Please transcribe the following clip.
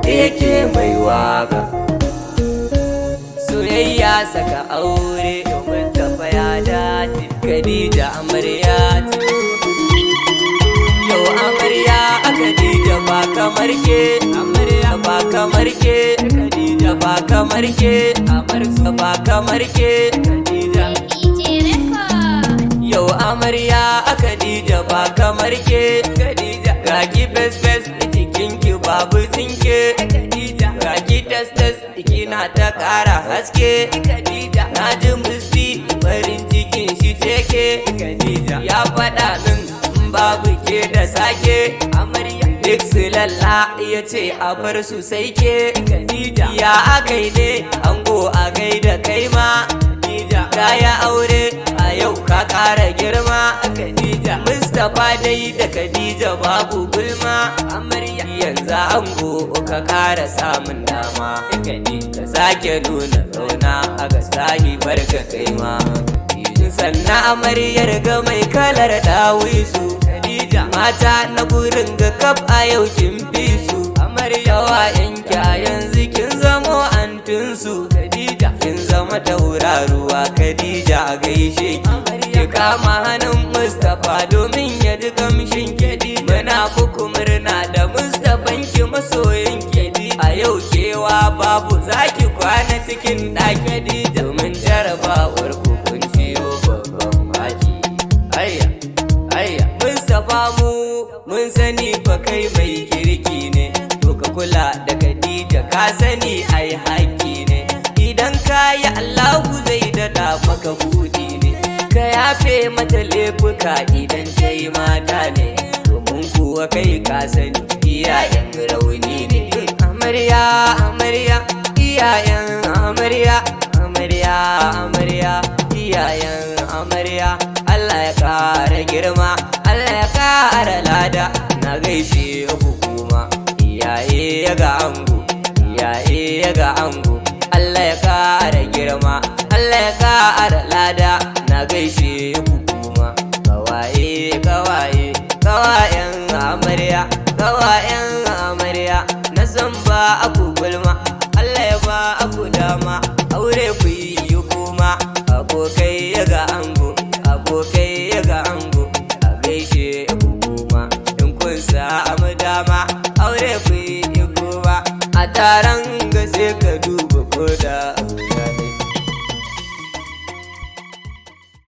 yake mai waka. Soyayya saka aure mutapha ya dace. Khadija amarya ce, yau amarya a Khadija ba kamar ke, amarya ba kamar ke, Khadija ba kamar ke, amarya ba kamar ke, Khadija. Yau amarya a Khadija ba kamar ke, Khadija. Gaki fes fes jikinki babu tsinke, Khadija. Gaki tas tas kina ta kara haske, Khadija. Na ji musti farin cikin shi take, Khadija. Ya faɗa min babu ke da sake, amarya. Duk su lalla ya ce a bar su sai ke, Khadija. Ya akai ne ango a gaida kai ma, Khadija. Ka ya aure a yau ka kara girma, Khadija. Mustapha dai da Khadija babu gulma, amarya. Yanzu ango ka kara samun dama, Khadija. Sake nuna zauna a ga sahibar ka kai ma, sannan amaryar ga mai kalar dawisu, Khadija. Mata na gurin ga kaf a yau kin fi su, amarya. Wa yanki a yanzu kin zamo antinsu, Khadija. Kin zama tauraruwa, Khadija a gaishe ki. Ki kama hannun Mustapha domin ya ji kamshin Khadija. Muna muku murna da Mustaphan ki masoyin Khadija. A yau kewa babu zaki kwana cikin ɗaki, Khadija. Domin jarabawar ku kun ciyo babban maki. Ayya, ayya. Mustapha mun sani fa kai mai kirki ne, to ka kula da Khadija ka sani ai haƙƙi ne. Idan ka yi Allahu zai daɗa maka buɗi ne, ka yafe mata laifuka idan ta yi mata ne, domin kuwa kai ka sani iyayen rauni ne. Amarya amarya iyayen amarya, amarya amarya iyayen amarya. Allah ya ƙara girma, Allah ya ƙara lada. Na gaishe hukuma, iyaye ga ango, iyaye ga ango. Allah ya ƙara girma, Allah ya ƙara lada. Na gaishe hukuma, kawaye kawaye kawayen amarya, kawayen amarya. Na san ba aku gulma, Allah ya ba aku dama, aure ku yi kuma. Abokai ya ga ango, abokai ya ga ango. A gaishe hukuma, in kun samu dama, aure ku yi kuma. A taron ga sai ka duba ko da